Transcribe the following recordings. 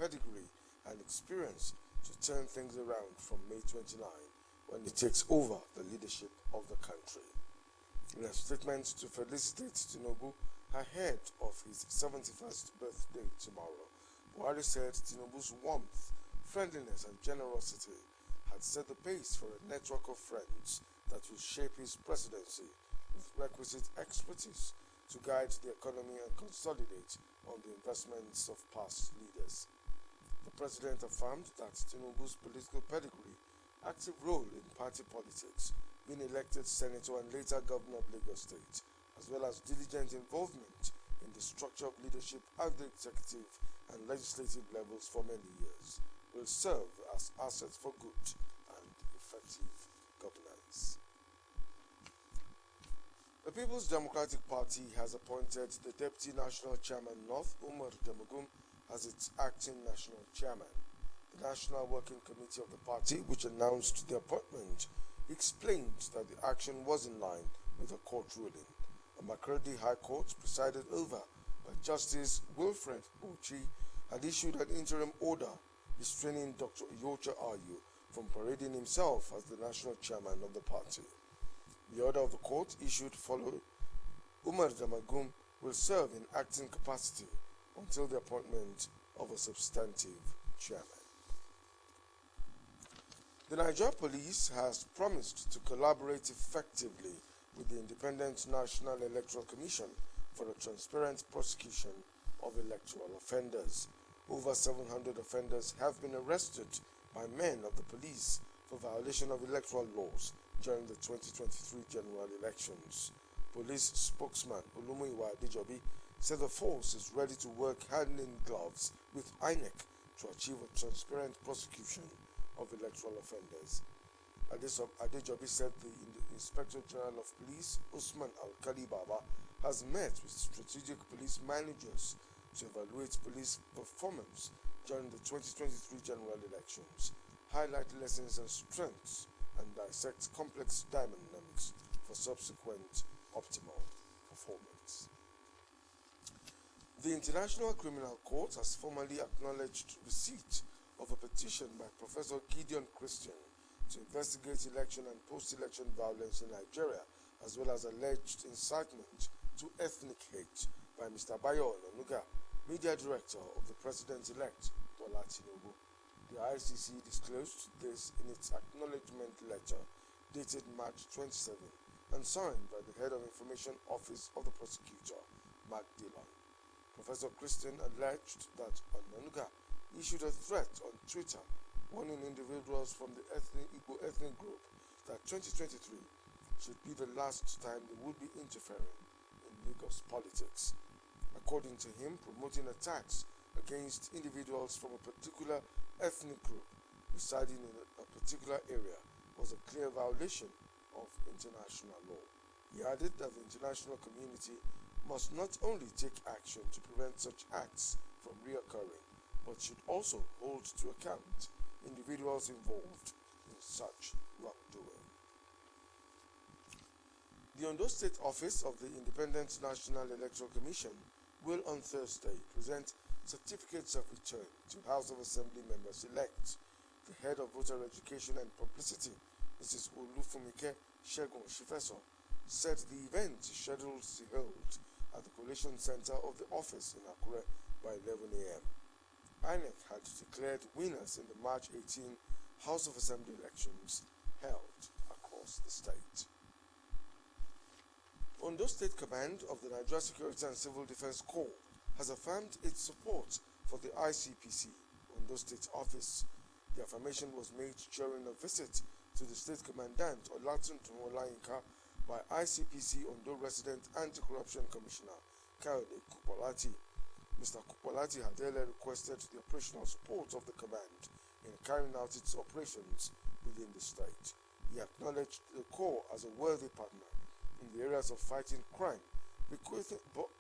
pedigree and experience to turn things around from May 29 when he takes over the leadership of the country. In a statement to felicitate Tinubu ahead of his 71st birthday tomorrow, Buhari said Tinubu's warmth, friendliness and generosity had set the pace for a network of friends that will shape his presidency with requisite expertise to guide the economy and consolidate on the investments of past leaders. The president affirmed that Tinubu's political pedigree, active role in party politics, being elected senator and later governor of Lagos State, as well as diligent involvement in the structure of leadership at the executive and legislative levels for many years, will serve as assets for good and effective governance. The People's Democratic Party has appointed the Deputy National Chairman North, Umar Damagum, as its acting national chairman. The National Working Committee of the party, which announced the appointment, explained that the action was in line with a court ruling. A Makurdi High Court, presided over by Justice Wilfred Ochi, had issued an interim order restraining Dr. Iyocha Ayu from parading himself as the national chairman of the party. The order of the court issued followed. Umar Damagum will serve in acting capacity until the appointment of a substantive chairman. The Nigeria Police has promised to collaborate effectively with the Independent National Electoral Commission for a transparent prosecution of electoral offenders. Over 700 offenders have been arrested by men of the police for violation of electoral laws during the 2023 general elections. Police spokesman Olumuyiwa Adejobi said the force is ready to work hand in gloves with INEC to achieve a transparent prosecution of electoral offenders. Adejobi said the Inspector General of Police, Usman Al-Kali Baba, has met with strategic police managers to evaluate police performance during the 2023 general elections, highlight lessons and strengths, and dissect complex dynamics for subsequent optimal performance. The International Criminal Court has formally acknowledged receipt of a petition by Professor Gideon Christian to investigate election and post-election violence in Nigeria, as well as alleged incitement to ethnic hate by Mr. Bayo Onanuga, Media Director of the President-elect Bola Tinubu. The ICC disclosed this in its acknowledgement letter dated March 27 and signed by the Head of Information Office of the Prosecutor, Mark Dillon. Professor Christian alleged that Onanuga issued a threat on Twitter warning individuals from the Igbo ethnic group that 2023 should be the last time they would be interfering in Lagos politics. According to him, promoting attacks against individuals from a particular ethnic group residing in a particular area was a clear violation of international law. He added that the international community must not only take action to prevent such acts from reoccurring, but should also hold to account individuals involved in such wrongdoing. The Ondo State Office of the Independent National Electoral Commission will on Thursday present certificates of return to House of Assembly members-elect. The head of voter education and publicity, Mrs. Olufumike Shegun Shifeso, said the event is scheduled to be held at the Collation Center of the office in Akure by 11 a.m. INEC had declared winners in the March 18 House of Assembly elections held across the state. Ondo State Command of the Nigeria Security and Civil Defense Corps has affirmed its support for the ICPC Ondo State Office. The affirmation was made during a visit to the State Commandant Olatun Tumolayinka by ICPC Ondo Resident Anti-Corruption Commissioner Kayode Kupolati. Mr. Kupolati had earlier requested the operational support of the command in carrying out its operations within the state. He acknowledged the Corps as a worthy partner in the areas of fighting crime,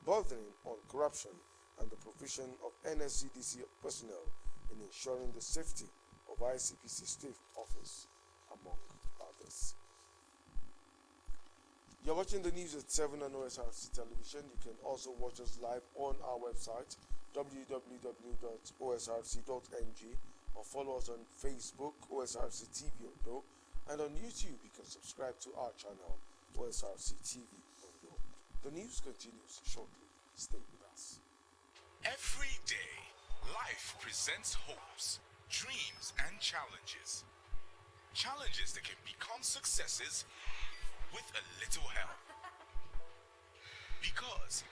bordering on corruption, and the provision of NSCDC personnel in ensuring the safety of ICPC State Office, among others. You're watching the news at 7 on Osrc Television. You can also watch us live on our website, www.osrc.ng, or follow us on Facebook, OSRC TV Ondo, and on YouTube you can subscribe to our channel, OSRC TV Ondo. The news continues shortly. Stay with us. Every day, life presents hopes, dreams, and challenges. Challenges that can become successes with a little help. Because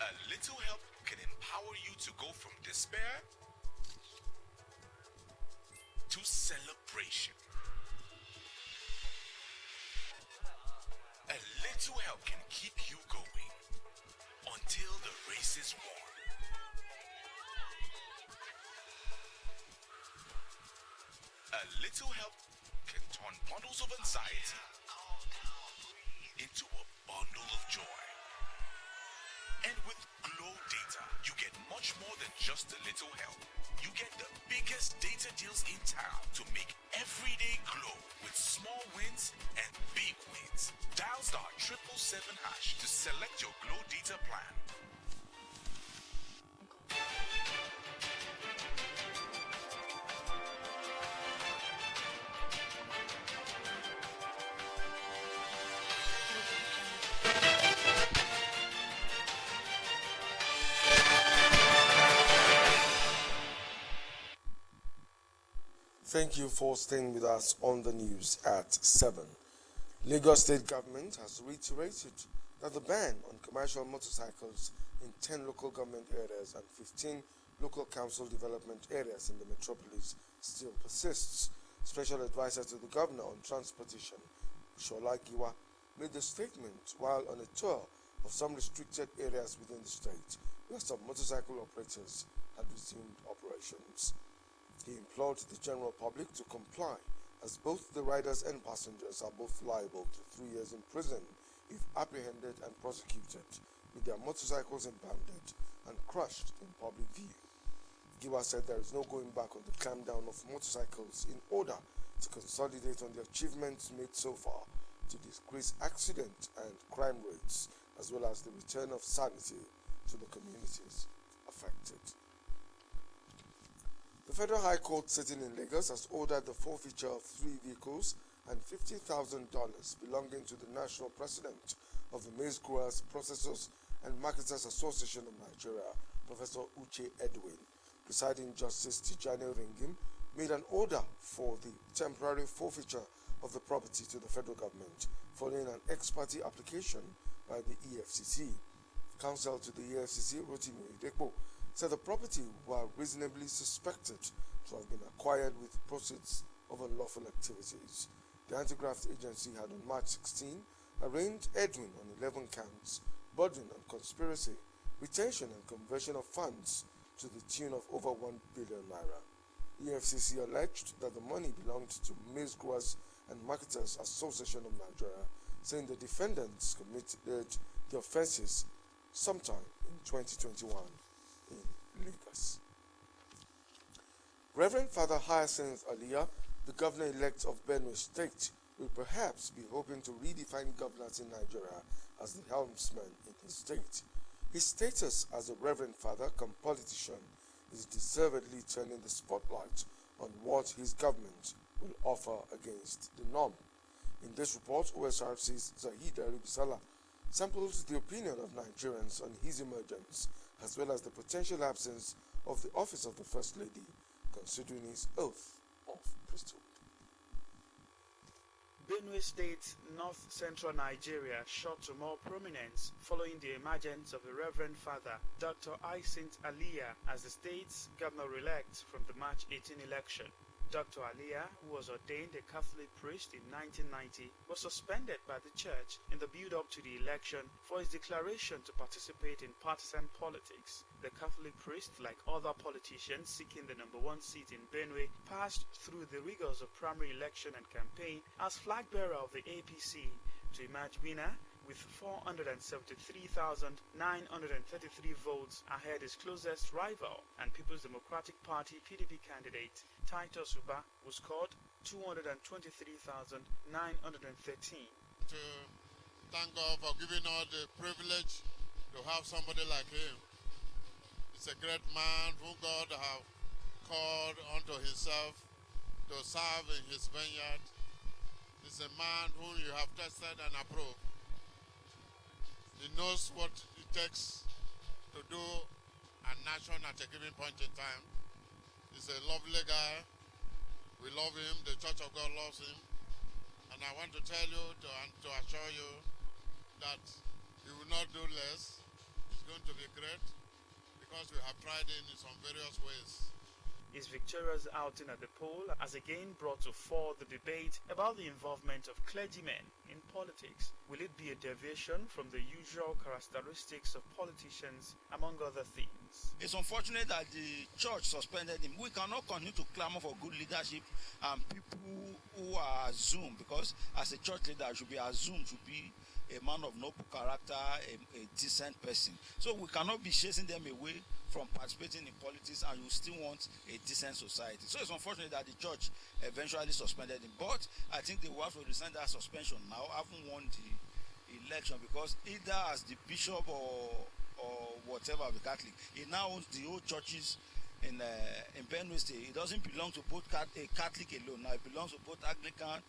a little help can empower you to go from despair to celebration. A little help can keep you going until the race is won. A little help can turn bundles of anxiety into a bundle of joy. And with Glow Data, you get much more than just a little help. You get the biggest data deals in town to make every day glow with small wins and big wins. Dial *777# to select your Glow Data plan. Thank you for staying with us on the news at 7. Lagos State Government has reiterated that the ban on commercial motorcycles in 10 local government areas and 15 local council development areas in the metropolis still persists. Special Advisor to the Governor on Transportation, Shola Giwa, made the statement while on a tour of some restricted areas within the state where some motorcycle operators had resumed operations. He implored the general public to comply, as both the riders and passengers are both liable to 3 years in prison if apprehended and prosecuted with their motorcycles impounded and crushed in public view. Giwa said there is no going back on the clampdown of motorcycles in order to consolidate on the achievements made so far to decrease accident and crime rates, as well as the return of sanity to the communities affected. The Federal High Court sitting in Lagos has ordered the forfeiture of 3 vehicles and $50,000 belonging to the national president of the Maize Growers, Processors and Marketers Association of Nigeria, Professor Uche Edwin. Presiding Justice Tijani Ringim made an order for the temporary forfeiture of the property to the federal government following an ex parte application by the EFCC. Counsel to the EFCC, Rotimi Oyedepo, said the property were reasonably suspected to have been acquired with proceeds of unlawful activities. The anti-graft agency had on March 16 arraigned Edwin on 11 counts, bordering on conspiracy, retention and conversion of funds to the tune of over 1 billion naira. EFCC alleged that the money belonged to Maize Growers and Marketers Association of Nigeria, saying the defendants committed the offences sometime in 2021 in Lagos. Reverend Father Hyacinth Aliyah, the governor-elect of Benue State, will perhaps be hoping to redefine governance in Nigeria as the helmsman in his state. His status as a Reverend Father come politician is deservedly turning the spotlight on what his government will offer against the norm. In this report, OSRC's Zahida Ribisala samples the opinion of Nigerians on his emergence, as well as the potential absence of the office of the First Lady, considering his oath of priesthood. Benue State, north-central Nigeria, shot to more prominence following the emergence of the Reverend Father Dr. Hyacinth Aliyah as the state's governor-elect from the March 18 election. Dr. Aliyah, who was ordained a Catholic priest in 1990, was suspended by the church in the build-up to the election for his declaration to participate in partisan politics. The Catholic priest, like other politicians seeking the #1 seat in Benue, passed through the rigors of primary election and campaign as flag-bearer of the APC to emerge winner with 473,933 votes ahead his closest rival and People's Democratic Party PDP candidate Titus Uba, who scored 223,913. To thank God for giving us the privilege to have somebody like him. He's a great man who God have called unto himself to serve in his vineyard. He's a man whom you have tested and approved. He knows what it takes to do a nation at a given point in time. He's a lovely guy. We love him. The Church of God loves him. And I want to tell you and to assure you that he will not do less. It's going to be great because we have tried him in some various ways. His victorious outing at the poll has again brought to fore the debate about the involvement of clergymen in politics. Will it be a deviation from the usual characteristics of politicians, among other things? It's unfortunate that the church suspended him. We cannot continue to clamor for good leadership and people who are assumed, because as a church leader should be assumed to be a man of noble character, a decent person. So we cannot be chasing them away from participating in politics, and you still want a decent society. So it's unfortunate that the church eventually suspended him. But I think they will have to rescind that suspension now, having won the election, because either as the bishop or whatever of the Catholic, he now owns the old churches in Benue State. It doesn't belong to both a Catholic alone. Now it belongs to both Anglican,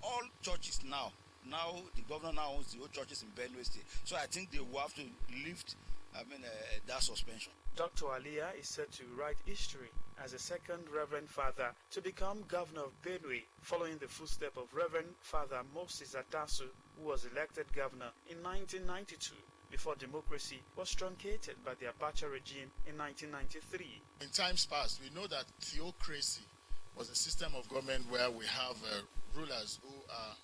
all churches now. Now the governor now owns the old churches in Benue State. So I think they will have to lift that suspension. Dr. Aliyah is said to write history as a second Reverend Father to become governor of Benue, following the footsteps of Reverend Father Moses Adasu, who was elected governor in 1992 before democracy was truncated by the Abacha regime in 1993. In times past, we know that theocracy was a system of government where we have rulers who are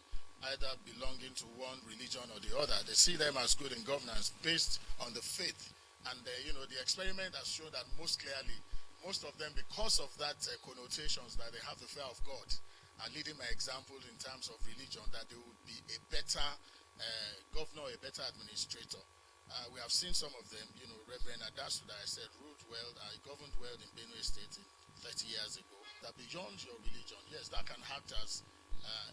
either belonging to one religion or the other. They see them as good in governance based on the faith. And the experiment has shown that most clearly, most of them, because of that connotations that they have the fear of God, are leading by example in terms of religion, that they would be a better governor, a better administrator. We have seen some of them, Reverend Adasu, that I said, ruled well, governed well in Benue State 30 years ago. That beyond your religion, yes, that can act as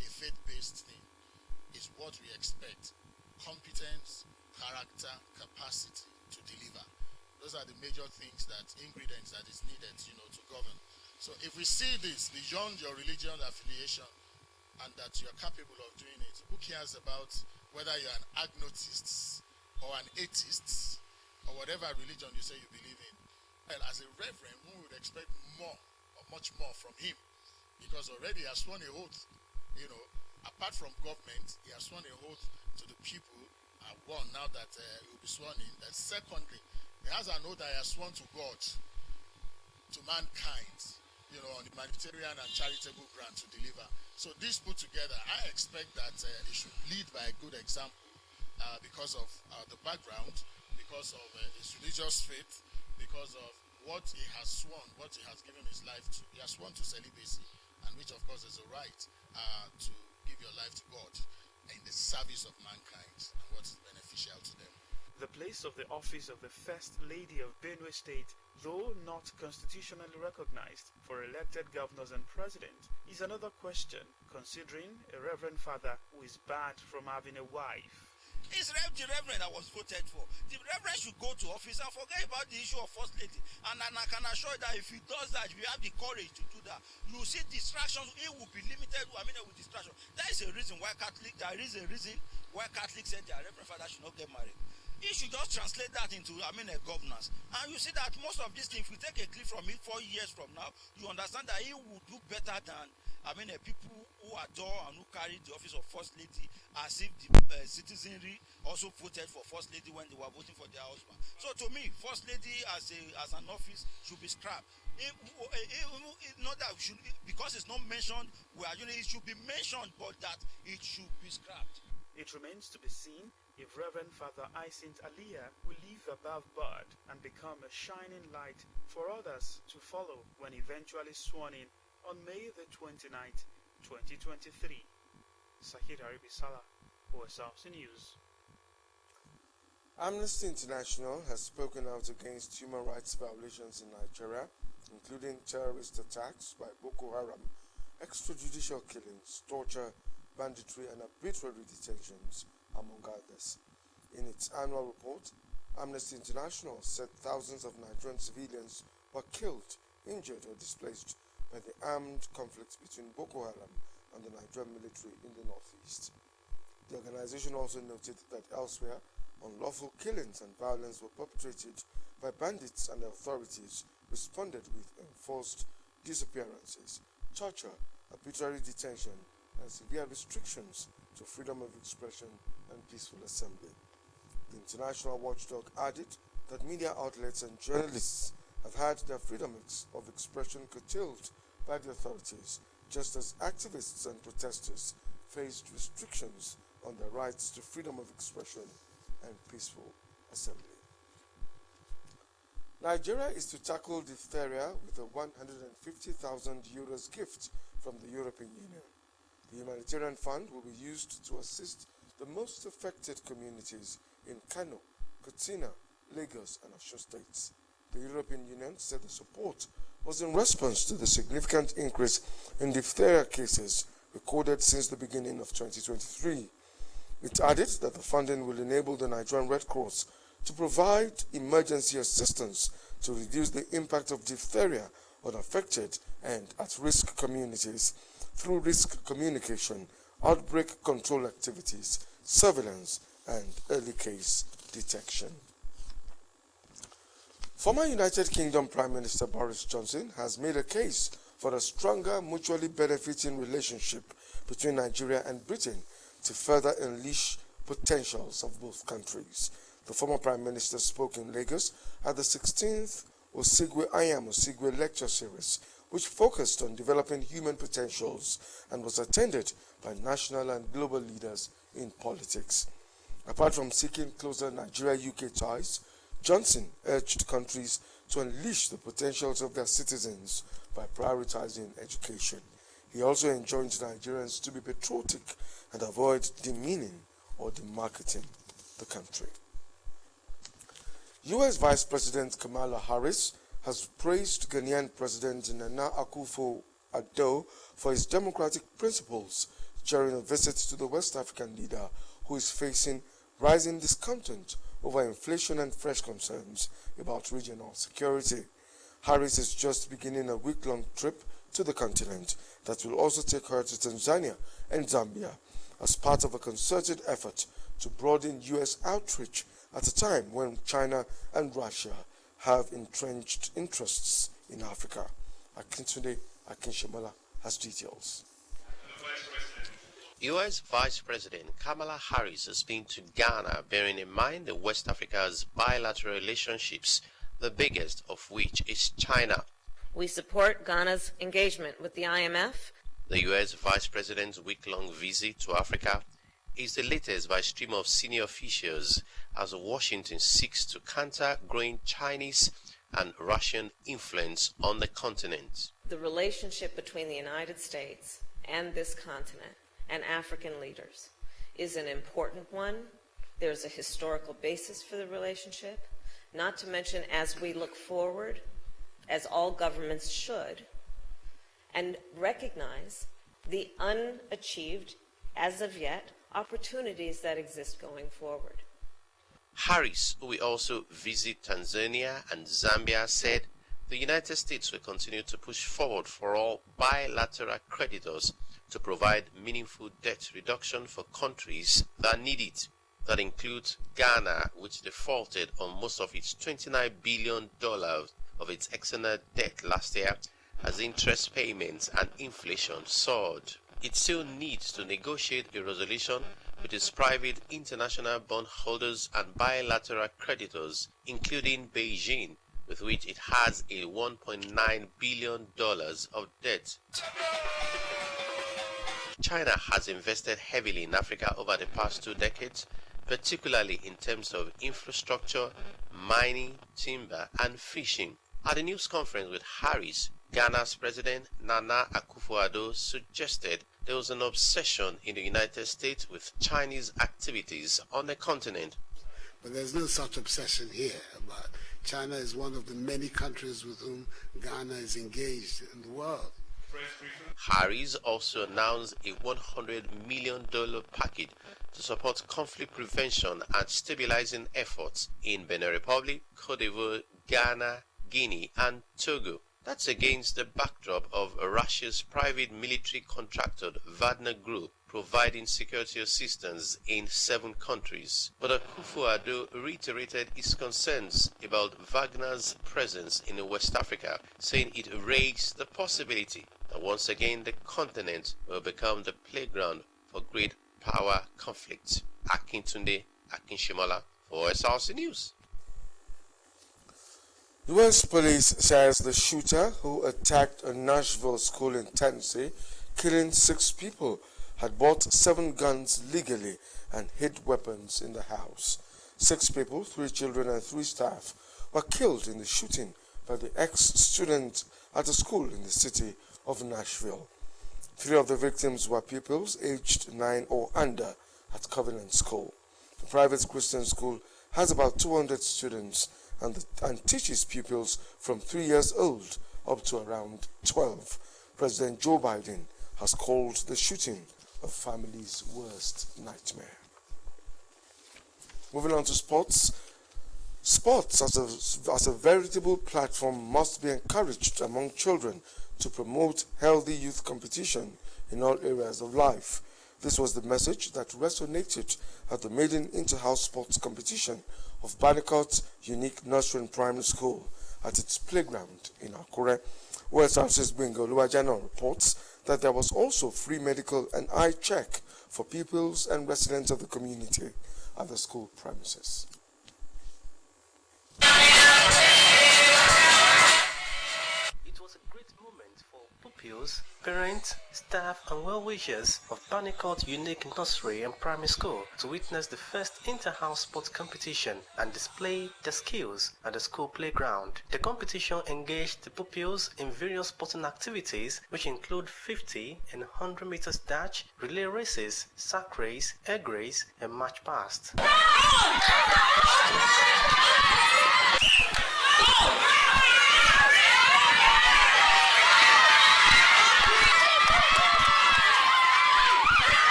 a faith-based thing, is what we expect. Competence, character, capacity to deliver. Those are the major things, ingredients that is needed, to govern. So if we see this beyond your religion affiliation and that you're capable of doing it, who cares about whether you're an agnotist or an atheist or whatever religion you say you believe in? Well, as a reverend, we would expect more or much more from him, because already he has sworn a oath. Apart from government, he has sworn a oath to the people. One, now that he will be sworn in. And secondly, he has an oath that he has sworn to God, to mankind, on the humanitarian and charitable grant to deliver. So this put together, I expect that he should lead by a good example because of the background, because of his religious faith, because of what he has sworn, what he has given his life to. He has sworn to celibacy, and which of course is a right to give your life to God in the service of mankind and what is beneficial to them. The place of the office of the First Lady of Benue State, though not constitutionally recognized for elected governors and president, is another question, considering a Reverend Father who is barred from having a wife. It's the reverend I was voted for. The reverend should go to office and forget about the issue of First Lady. And I can assure you that if he does that, if you have the courage to do that, you see distractions. It will be limited. With distraction. There is a reason why Catholics said their Reverend Father should not get married. He should just translate that into a governance. And you see that most of these things, if we take a clip from it 4 years from now, you understand that he will do better than people who adore and who carry the office of First Lady, as if the citizenry also voted for First Lady when they were voting for their husband. So to me, First Lady as an office should be scrapped. Not that we should, because it's not mentioned, it should be mentioned, but that it should be scrapped. It remains to be seen if Reverend Father St. Aliyah will live above board and become a shining light for others to follow when eventually sworn in on May the 29th, 2023. Sahid Aribisala, Osrc News. Amnesty International has spoken out against human rights violations in Nigeria, including terrorist attacks by Boko Haram, extrajudicial killings, torture, banditry, and arbitrary detentions, among others. In its annual report, Amnesty International said thousands of Nigerian civilians were killed, injured, or displaced by the armed conflict between Boko Haram and the Nigerian military in the northeast. The organization also noted that elsewhere, unlawful killings and violence were perpetrated by bandits, and the authorities responded with enforced disappearances, torture, arbitrary detention, and severe restrictions to freedom of expression and peaceful assembly. The international watchdog added that media outlets and journalists have had their freedom of expression curtailed by the authorities, just as activists and protesters faced restrictions on their rights to freedom of expression and peaceful assembly. Nigeria is to tackle diphtheria with a 150,000 euros gift from the European Union. The humanitarian fund will be used to assist the most affected communities in Kano, Katsina, Lagos, and Osun states. The European Union said the support was in response to the significant increase in diphtheria cases recorded since the beginning of 2023. It added that the funding will enable the Nigerian Red Cross to provide emergency assistance to reduce the impact of diphtheria on affected and at-risk communities through risk communication, outbreak control activities, surveillance, and early case detection. Former United Kingdom Prime Minister Boris Johnson has made a case for a stronger mutually benefiting relationship between Nigeria and Britain to further unleash potentials of both countries. The former Prime Minister spoke in Lagos at the 16th Osigwe Ayam Osigwe Lecture Series, which focused on developing human potentials and was attended by national and global leaders in politics. Apart from seeking closer Nigeria-UK ties, Johnson urged countries to unleash the potentials of their citizens by prioritizing education. He also enjoined Nigerians to be patriotic and avoid demeaning or demarketing the country. U.S. Vice President Kamala Harris has praised Ghanaian President Nana Akufo-Addo for his democratic principles during a visit to the West African leader, who is facing rising discontent over inflation and fresh concerns about regional security. Harris is just beginning a week-long trip to the continent that will also take her to Tanzania and Zambia as part of a concerted effort to broaden U.S. outreach at a time when China and Russia have entrenched interests in Africa. Akintunde Akinshamala has details. U.S. Vice President Kamala Harris has been to Ghana, bearing in mind the West Africa's bilateral relationships, the biggest of which is China. We support Ghana's engagement with the IMF. The U.S. Vice President's week-long visit to Africa is the latest by a stream of senior officials as Washington seeks to counter growing Chinese and Russian influence on the continent. The relationship between the United States and this continent and African leaders is an important one. There's a historical basis for the relationship, not to mention as we look forward, as all governments should, and recognize the unachieved, as of yet, opportunities that exist going forward. Harris, who will also visit Tanzania and Zambia, said the United States will continue to push forward for all bilateral creditors to provide meaningful debt reduction for countries that need it. That includes Ghana, which defaulted on most of its $29 billion of its external debt last year as interest payments and inflation soared. It still needs to negotiate a resolution with its private international bondholders and bilateral creditors, including Beijing, with which it has a $1.9 billion of debt. China has invested heavily in Africa over the past 2 decades, particularly in terms of infrastructure, mining, timber, and fishing. At a news conference with Harris, Ghana's President Nana Akufo-Addo suggested there was an obsession in the United States with Chinese activities on the continent. But there's no such obsession here. China is one of the many countries with whom Ghana is engaged in the world. Harris also announced a $100 million package to support conflict prevention and stabilizing efforts in Benin Republic, Cote d'Ivoire, Ghana, Guinea, and Togo. That's against the backdrop of Russia's private military contractor Wagner Group providing security assistance in 7 countries. But Akufo-Addo reiterated his concerns about Wagner's presence in West Africa, saying it raised the possibility that once again the continent will become the playground for great power conflict. Akintunde Akinshimola for Osrc News. U.S. police says the shooter who attacked a Nashville school in Tennessee, killing 6 people, had bought 7 guns legally and hid weapons in the house. 6 people, 3 children and 3 staff, were killed in the shooting by the ex-student at a school in the city of Nashville. 3 of the victims were pupils aged 9 or under at Covenant School. The private Christian school has about 200 students and teaches pupils from 3 years old up to around 12. President Joe Biden has called the shooting a family's worst nightmare. Moving on to sports. Sports as a veritable platform must be encouraged among children to promote healthy youth competition in all areas of life. This was the message that resonated at the maiden inter-house sports competition of Bannecourt Unique Nursery and Primary School at its playground in Akure. Osrc's Bingo Luajano reports that there was also free medical and eye check for pupils and residents of the community at the school premises. It was a great moment for pupils, parents, staff and well-wishers of Bannecourt Unique Nursery and Primary School to witness the first inter-house sports competition and display their skills at the school playground. The competition engaged the pupils in various sporting activities which include 50 and 100 meters dash, relay races, sack race, egg race and march past.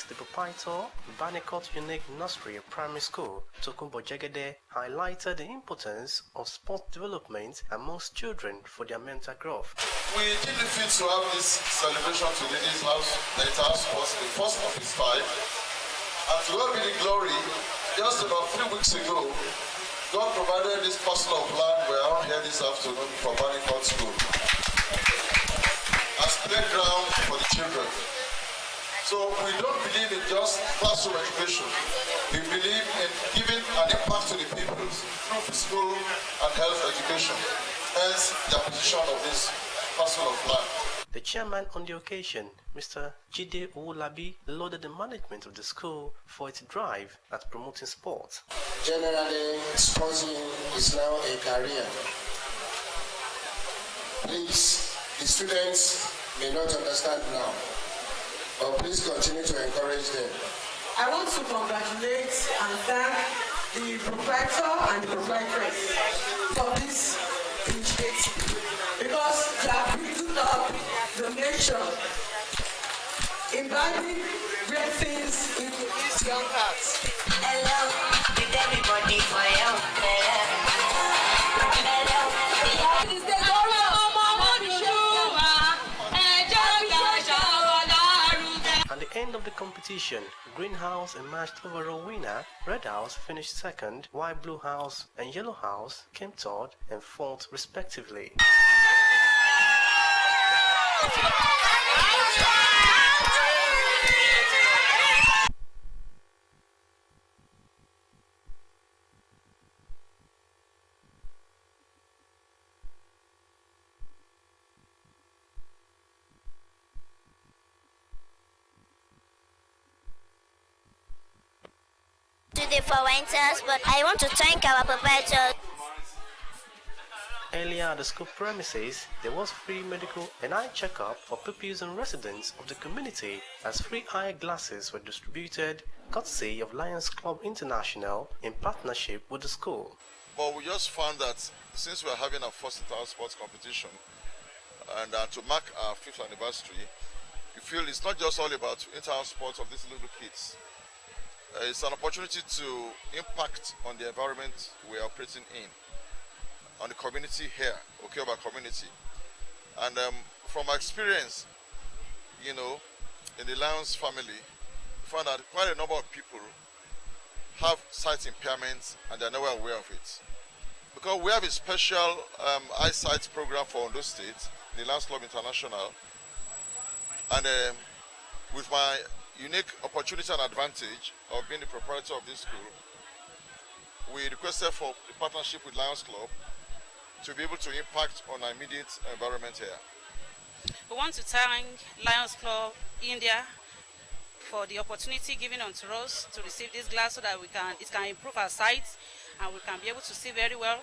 The proprietor, Bannecourt Unique Nursery Primary School, Tokunbo Jegede, highlighted the importance of sport development amongst children for their mental growth. We did the fit to have this celebration today. This house, the house was the first of its type. And to God be the glory, just about 3 weeks ago, God provided this parcel of land we're out here this afternoon for Bannecourt School as playground for the children. So we don't believe in just classroom education. We believe in giving an impact to the people through physical and health education. Hence the acquisition of this parcel of land. The chairman on the occasion, Mr. Jide Owolabi, lauded the management of the school for its drive at promoting sport. Generally, sporting is now a career. Please, the students may not understand now, but please continue to encourage them. I want to congratulate and thank the proprietor and the proprietress for this initiative because they have built up the nation, imbibing great things into these young hearts. Hello, with everybody for you. Hello. This is the At the end of the competition, Green House emerged overall winner, Red House finished second, while Blue House and Yellow House came third and fourth respectively. Today for winters, but I want to thank our proprietor. Earlier at the school premises, there was free medical and eye checkup for pupils and residents of the community, as free eye glasses were distributed courtesy of Lions Club International in partnership with the school. But we just found that since we are having our first inter-house sports competition and to mark our 5th anniversary, we feel it's not just all about inter-house sports of these little kids. It's an opportunity to impact on the environment we are operating in, on the community here, Okeoba community. And from my experience, you know, in the Lions family, we found that quite a number of people have sight impairments and they're never aware of it. Because we have a special eyesight program for Ondo State, the Lions Club International, and with my unique opportunity and advantage of being the proprietor of this school, we requested for the partnership with Lions Club to be able to impact on our immediate environment here. We want to thank Lions Club India for the opportunity given unto us to receive this glass so that it can improve our sight and we can be able to see very well.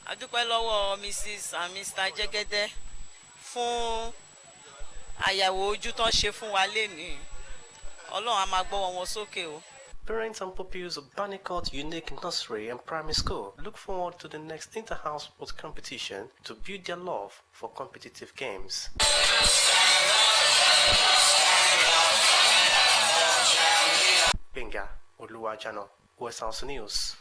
Adúpẹ́ lọ́wọ́ Mrs. and Mr. Jegede fún àyẹ̀wò ojú tó ṣe fún wa lénìí. Ọlọ́run á máa gbọ́wọ́ wọn sókè o. Parents and pupils of Bannecourt Unique Nursery and Primary School look forward to the next inter-house sports competition to build their love for competitive games. Benga Oluwajano, West House News.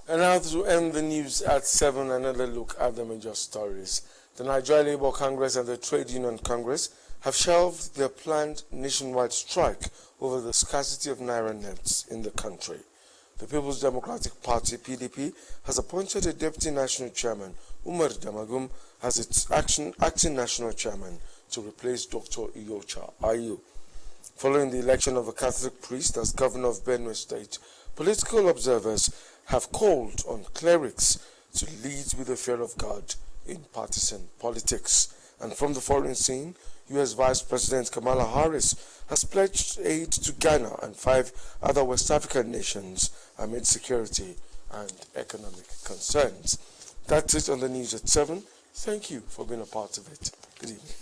And now to end the news at 7, another look at the major stories. The Nigeria Labour Congress and the Trade Union Congress have shelved their planned nationwide strike over the scarcity of naira notes in the country. The People's Democratic Party, PDP, has appointed a deputy national chairman, Umar Damagum, as its acting national chairman to replace Dr. Iyocha Ayu. Following the election of a Catholic priest as governor of Benue State, political observers have called on clerics to lead with the fear of God in partisan politics. And from the foreign scene, U.S. Vice President Kamala Harris has pledged aid to Ghana and 5 other West African nations amid security and economic concerns. That's it on the news at 7. Thank you for being a part of it. Good evening.